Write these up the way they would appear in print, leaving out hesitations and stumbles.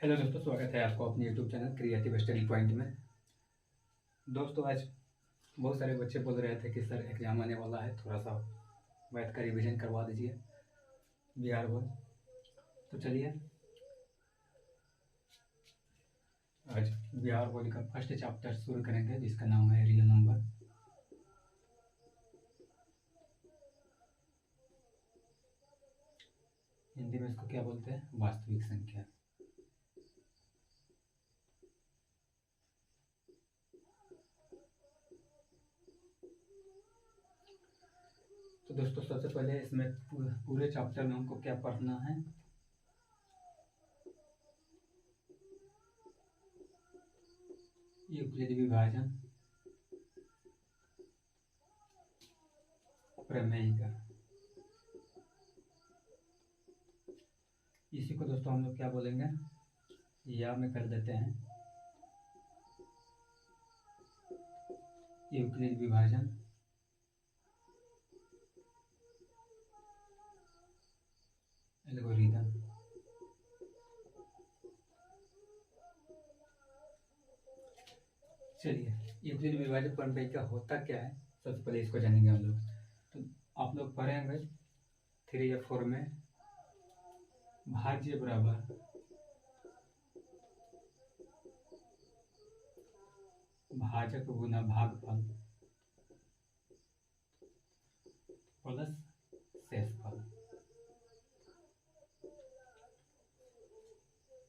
Hello दोस्तों, स्वागत है आपको अपने YouTube channel creative study point में। दोस्तों, आज बहुत सारे बच्चे बोल रहे थे कि सर एग्जाम आने वाला है, थोड़ा सा मैथ का रिवीजन करवा दीजिए बिहार बोर्ड। तो चलिए आज बिहार बोर्ड का फर्स्ट चैप्टर शुरू करेंगे, जिसका नाम है रियल नंबर। हिंदी में इसको क्या बोलते हैं? वास्तविक संख्या। तो दोस्तों, सबसे पहले इसमें पूरे चैप्टर में हमको क्या पढ़ना है? यूक्लिड विभाजन, प्रमेयिका। इसी को दोस्तों हम लोग क्या बोलेंगे, या में कर देते हैं यूक्लिड विभाजन, एल्गोरिथम। चलिए, यूक्लिड विभाजन प्रमेयिका होता क्या है, सबसे पहले इसको जानेंगे हम लोग। तो आप लोग पढ़े होंगे 3 या 4 में, भाज्य बराबर भाजक गुना भागफल प्लस शेषफल।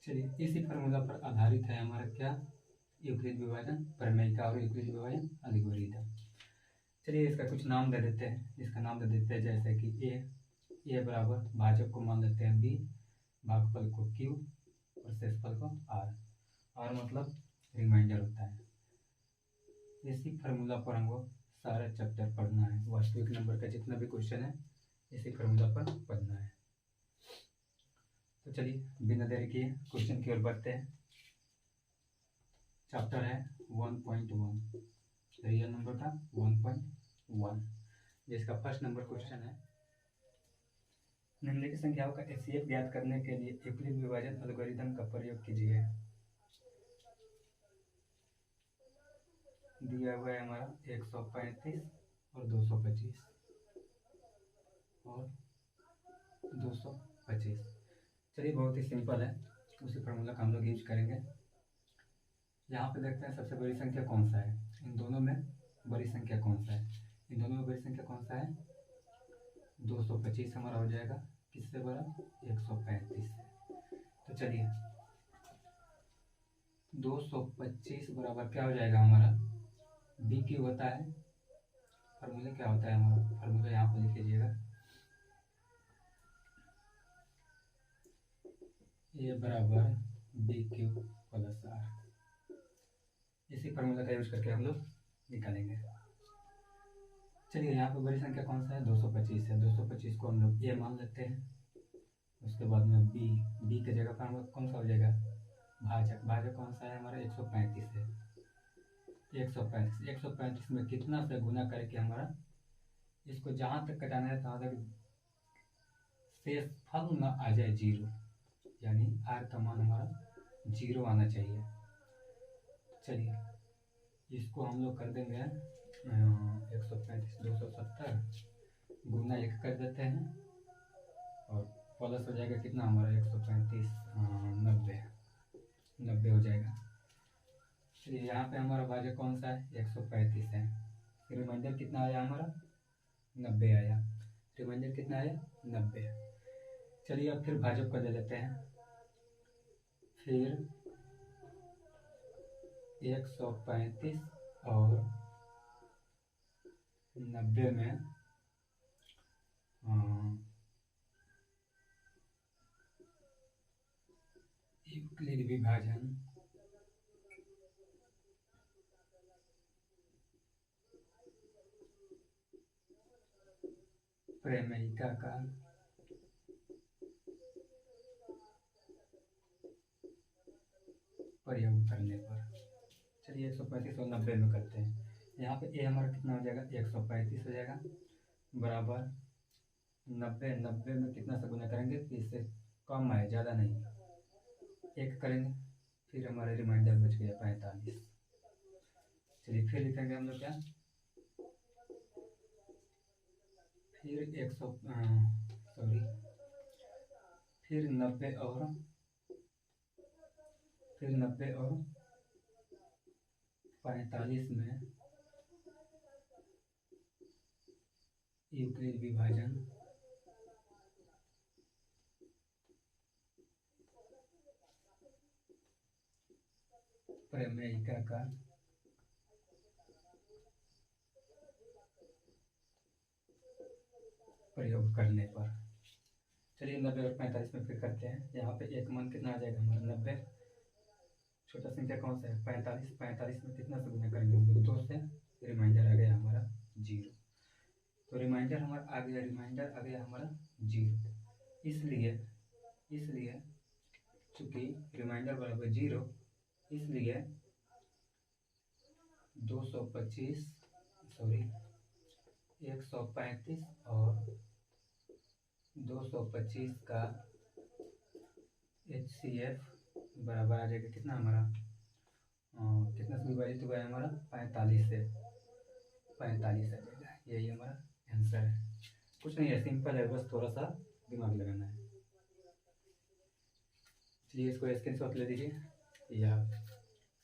चलिए, इसी फॉर्मूला पर आधारित है हमारा क्या, यूक्लिड विभाजन प्रमेयिका और यूक्लिड विभाजन एल्गोरिथम। चलिए, इसका कुछ नाम दे देते हैं। इसका नाम दे देते हैं जैसे कि ए बराबर भाजक को मान लेते हैं बी, भागफल को क्यू और शेषफल को आर मतलब रिमाइंडर होता है। इसी फार्मूला पर हमको सारा चैप्टर पढ़ना है। वास्तविक नंबर का जितना भी क्वेश्चन है इसी फार्मूला पर पढ़ना है। तो चलिए, बिना देरी किए क्वेश्चन की ओर बढ़ते हैं। चैप्टर है 1.1, रियल नंबर का 1.1, जिसका फर्स्ट नंबर क्वेश्चन है, निम्नलिखित संख्याओं का एचसीएफ ज्ञात करने के लिए यूक्लिड विभाजन एल्गोरिथम का प्रयोग कीजिए। दिया हुआ है हमारा 135 और 225 और 225। चलिए, बहुत ही सिंपल है, उसी फार्मूला का हम लोग यूज करेंगे। यहाँ पे देखते हैं सबसे बड़ी संख्या कौन सा है, इन दोनों में बड़ी संख्या कौन सा है। इन दोनों में बड़ी संख्या कौन सा है? 225 हमारा हो जाएगा किससे बड़ा? 135 से। तो चलिए, 225 बराबर क्या हो जाएगा हमारा? बी क्यू होता है। फार्मूला क्या होता है हमारा? फार्मूला यहाँ पे लिख लीजिएगा, ए बराबर बी क्यू प्लस आर। इसी फार्मूला का यूज करके हम लोग निकालेंगे। चलिए, यहाँ पे बड़ी संख्या कौन सा है? 225 है। 225 को हम लोग ए मान लेते हैं। उसके बाद में बी के जगह फार्मूला कौन सा हो जाएगा? भाजक कौन सा है हमारा? 135 है। 135 में कितना से गुना करके हमारा इसको जहाँ तक कटाना है तहाँ तक शेषफल ना आ जाए 0, यानी आर का मान हमारा 0 आना चाहिए। चलिए, इसको हम लोग कर देंगे 135 270 गुना 1 कर देते हैं और प्लस हो जाएगा कितना हमारा? 135 90 हो जाएगा। चलिए, यहाँ पे हमारा भाजक कौन सा है? 135 है। रिमाइंडर कितना आया हमारा? 90 आया। रिमाइंडर कितना आया? 90। चलिए, अब फिर भाजक को दे लेते हैं। फिर 135 और 90 में यूक्लिड विभाजन प्रमेयिका का प्रयोग करने पर। चलिए, 135 और 90 में करते हैं। यहाँ पे ए हमारा कितना हो जाएगा? 135 हो जाएगा बराबर 90 में कितना से गुना करेंगे कि इससे कम आए, ज़्यादा नहीं। एक करेंगे, फिर हमारा रिमाइंडर बच गया 45। चलिए फिर लिखेंगे हम लोग क्या, फिर 100 सॉरी फिर 90 और 45 में यूक्लिड विभाजन प्रमेयिका का प्रयोग करने पर। चलिए 90 और 45 में फिर करते हैं। यहाँ पे एक मान कितना आ जाएगा हमारा 90, छोटा संख्या कौन सा है 45, 45 में कितना से गुना करेंगे हम लोग 2 से, रिमाइंडर आ गया हमारा 0। तो रिमाइंडर हमारा आ गया हमारा 0। इसलिए चूंकि रिमाइंडर बराबर 0, इसलिए 235 135 और 225 का HCF बराबर आ जाएगा कितना हमारा, कितना से विभाजित हुआ है हमारा 45 से, 45 आ जाएगा। यही हमारा आंसर है। कुछ नहीं है, सिंपल है, बस थोड़ा सा दिमाग लगाना है। चलिए इसको स्क्रीनशॉट ले लीजिए या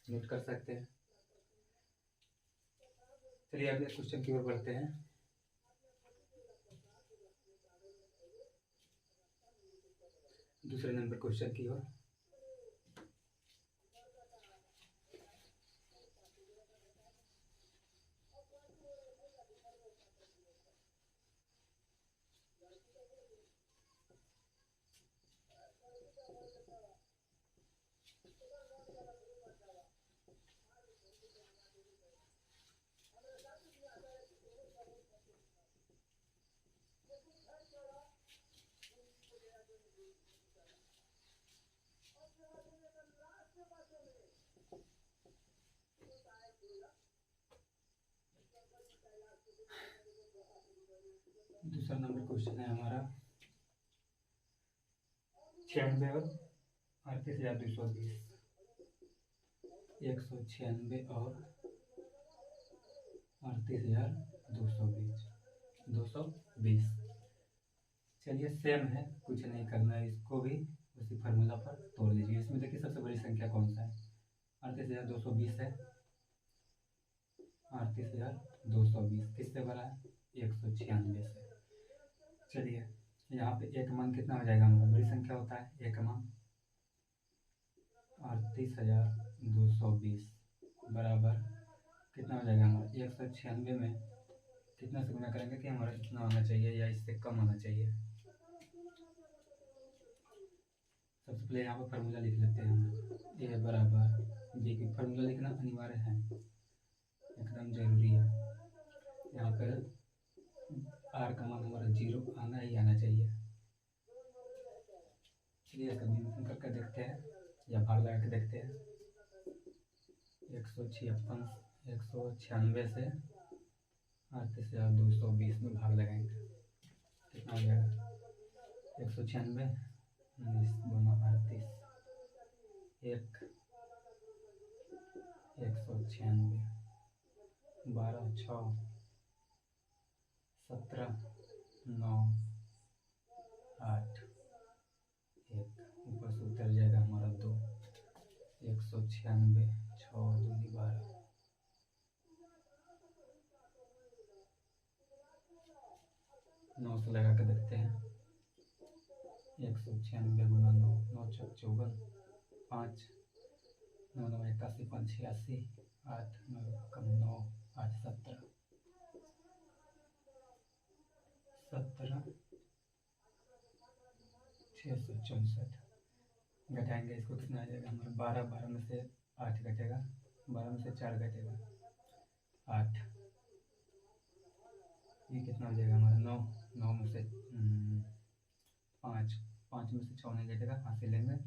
नोट कर सकते हैं। चलिए अगले क्वेश्चन की ओर बढ़ते हैं। दूसरे नंबर क्वेश्चन की ओर। दूसरा नंबर क्वेश्चन है हमारा 96 और 38,220, 196 और 38,220। चलिए सेम है, कुछ नहीं करना है, इसको भी उसी फार्मूला पर तोड़ लीजिए। इसमें देखिए सबसे बड़ी संख्या कौन सा है, 38,220 है। 38,220 किससे बड़ा है, 196 से। चलिए यहाँ पे एक मान कितना हो जाएगा हमारा, बड़ी संख्या होता है एक मान 38,220 बराबर कितना हो जाएगा हमारा 196 में कितना से गुना करेंगे कि हमारा इतना आना चाहिए या इससे कम आना चाहिए। सबसे पहले यहाँ पर फार्मूला लिख लेते हैं हम, ए बराबर बी की फार्मूला लिखना अनिवार्य है, एकदम जरूरी है। यहाँ पर आर का मान हमारा 0 आना ही आना चाहिए। चलिए इसका डिवीजन करके देखते हैं या भाग लगा के देखते हैं। 196 से 38,220 में भाग लगाएंगे, कितना हो जाएगा 196 दोनों 38, 196 12 6 17 9 8 1, ऊपर से उतर जाएगा हमारा 2, 196 6 दूनी 12, 9 से लगा के देखते हैं। 196 गुना 9, 9 छक 54, 5 9 9 81, 5 86, 8 9 कम 9 8 17 664। घटाएंगे इसको कितना आ जाएगा हमारा 12, 12 में से 8 घटेगा, 12 में से 4 घटेगा 8, ये कितना हो जाएगा हमारा 9, 9 में से 5, 5 में से 6 नहीं घटेगा, हाथ से लेंगे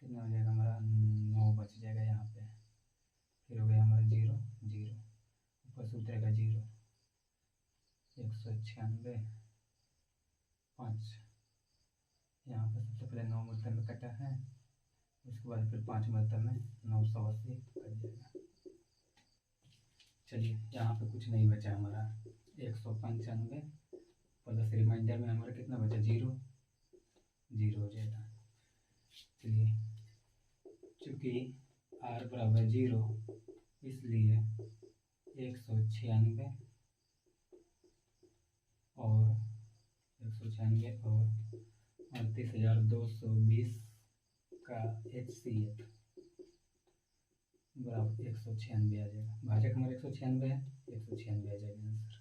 कितना हो जाएगा हमारा 9 बच जाएगा यहाँ पे। फिर हो गया हमारा 0 0, ऊपर से उतरेगा 0, 196 5, यहाँ पे सबसे पहले 9 मूलतः में कटा है उसके बाद फिर 5 मतलब में 980 कट जाएगा। चलिए यहाँ पे कुछ नहीं बचा हमारा, 195 प्लस रिमाइंडर में हमारा कितना बचा, 0 हो जाएगा। चलिए चूँकि r बराबर 0 इसलिए 196 और 38,220 का HCF बराबर 196 आ जाएगा। भाजक हमारा 196 है, 196 आ जाएगा आंसर।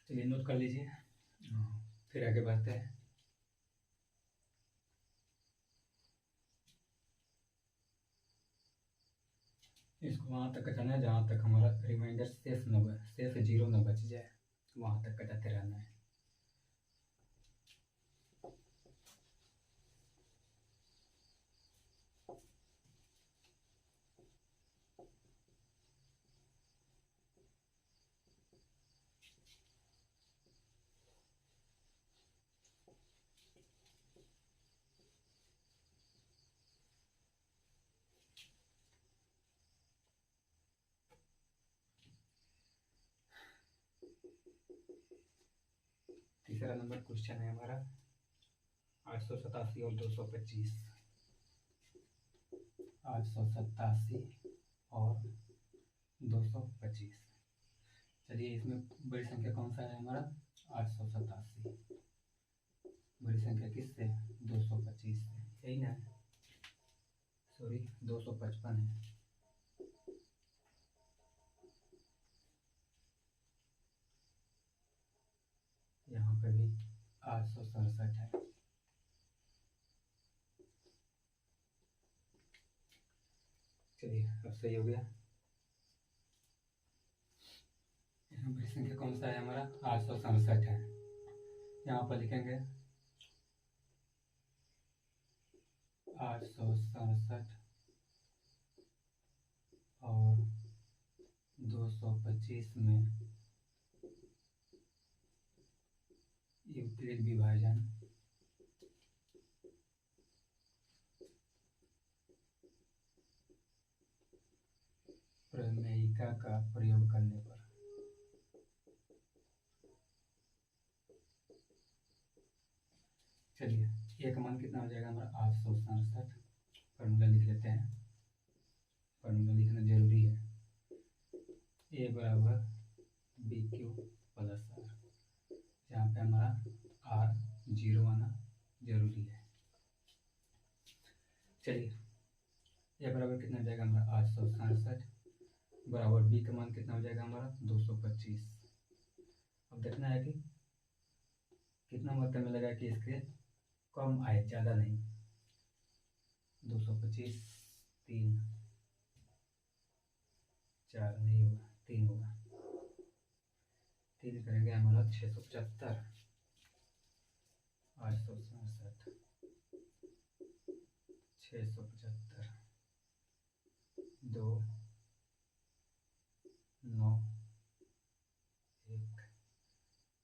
चलिए नोट कर लीजिए, फिर आगे बढ़ते हैं। इसको वहाँ तक कटाना है जहाँ तक हमारा रिमाइंडर शेष 0 न बच जाए, वहाँ तक कटाते रहना है। तीसरा नंबर क्वेश्चन है हमारा 887 और 225। 887 और 225। चलिए इसमें बड़ी संख्या कौन सा है हमारा, 887। बड़ी संख्या किससे, 225 से, यही ना, सॉरी 255 है। यहाँ पे भी 867 है। चलिए अब सही हो गया। इसमें बड़ी संख्या कौन सा है हमारा, 867 है। यहाँ पर लिखेंगे 867 और 225 में यूक्लिड विभाजन प्रमेयिका का प्रयोग करने पर। चलिए एक मान कितना हो जाएगा हमारा, 867। फॉर्मूला लिख लेते हैं, फॉर्मूला लिखना जरूरी है। ए बराबर बी क्यू प्लस आर, जहाँ पे हमारा आर 0 आना जरूरी है। चलिए ए बराबर कितना हो जाएगा हमारा, 867 बराबर बी का मान कितना हो जाएगा हमारा, 225। अब देखना है कि कितना मतलब में लगा कि इसके कम आए, ज़्यादा नहीं। 225 3 4 नहीं होगा, 3 होगा। 3 करेंगे हमारा 675। 867 675 2 9 1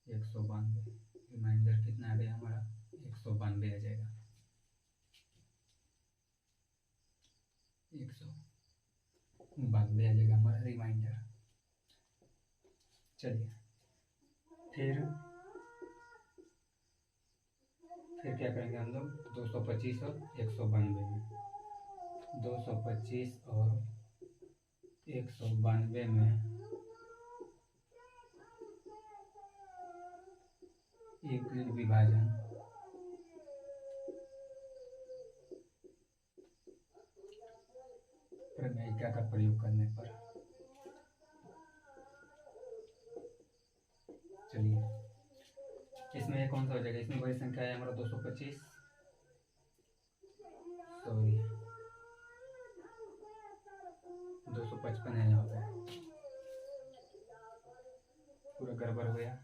192। रिमाइंडर कितना आ गया हमारा, 192 आ जाएगा। 192 आ जाएगा हमारा रिमाइंडर। चलिए फिर क्या करेंगे हम लोग, 225 और 192 में, 225 और 192 में यूक्लिड विभाजन प्रमेयिका का प्रयोग करने पर। चलिए इसमें कौन सा हो जाएगा, इसमें बड़ी संख्या है हमारा 225, सॉरी 255 है, यहाँ पे पूरा गड़बड़ हो गया।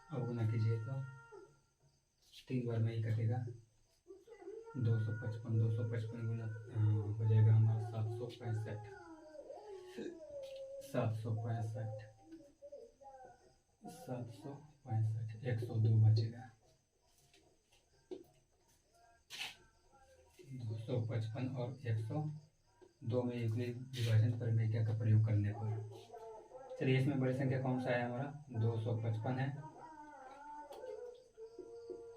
अब गुना कीजिए तो 3 बार में ही कटेगा, 255 गुना हो जाएगा हमारा 765। 102 बचेगा। 255 और 102 में यूक्लिड विभाजन प्रमेय का प्रयोग करने पर, चलिए इसमें बड़ी संख्या कौन सा है हमारा? 255 है।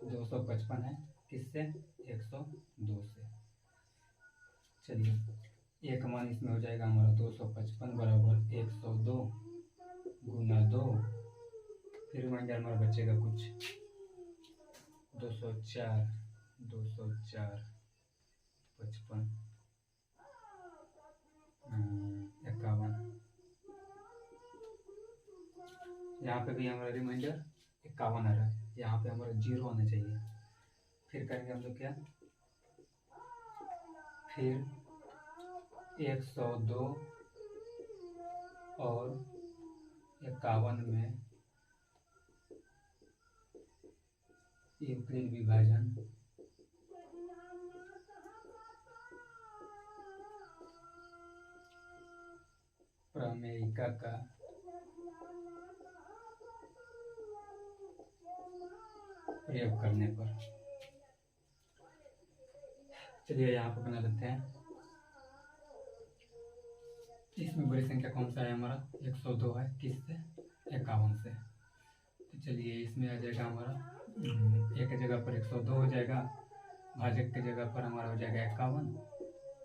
255 है किससे? 102 से। चलिए एक मान इसमें हो जाएगा हमारा 255 बराबर 102 गुना 2, फिर रिमाइंडर हमारा बचेगा कुछ 204 55 51। यहाँ पे भी हमारा रिमाइंडर 51 आ रहा है, यहाँ पे हमारा 0 आना चाहिए। फिर करेंगे हम लोग क्या? फिर 102 और 51 में यूक्लिड विभाजन प्रमेयिका का प्रयोग करने पर, चलिए यहाँ पर बना लेते हैं। इसमें बड़ी संख्या कौन सा है हमारा? 102 है किससे? 51 से। तो चलिए इसमें आ जाएगा हमारा एक जगह पर 102 हो जाएगा, भाजक की जगह पर हमारा हो जाएगा 51,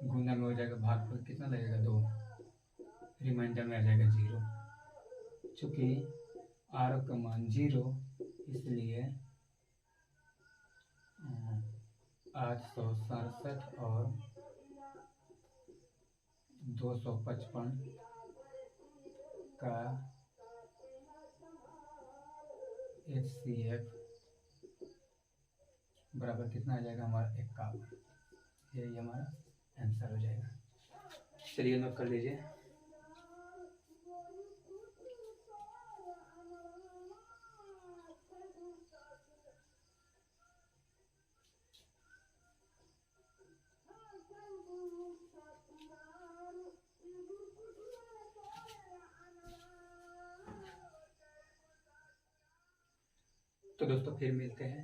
गुना में हो जाएगा भागफल कितना लगेगा? 2, रिमाइंडर में आ जाएगा 0। चूँकि आर का मान 0 इसलिए 867 और 255 का HCF बराबर कितना आ जाएगा हमारा? 51। यही हमारा आंसर हो जाएगा। चलिए नोट कर लीजिए। तो दोस्तों फिर मिलते हैं,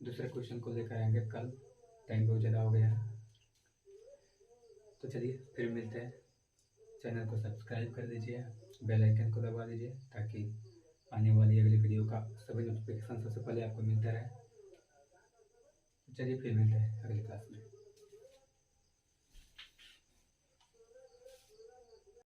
दूसरे क्वेश्चन को लेकर आएंगे कल, टाइम बहुत ज़्यादा हो गया है। तो चलिए फिर मिलते हैं। चैनल को सब्सक्राइब कर दीजिए, बेल आइकन को दबा दीजिए ताकि आने वाली अगली वीडियो का सभी नोटिफिकेशन सबसे पहले आपको मिलता रहे। चलिए फिर मिलते हैं अगली क्लास में।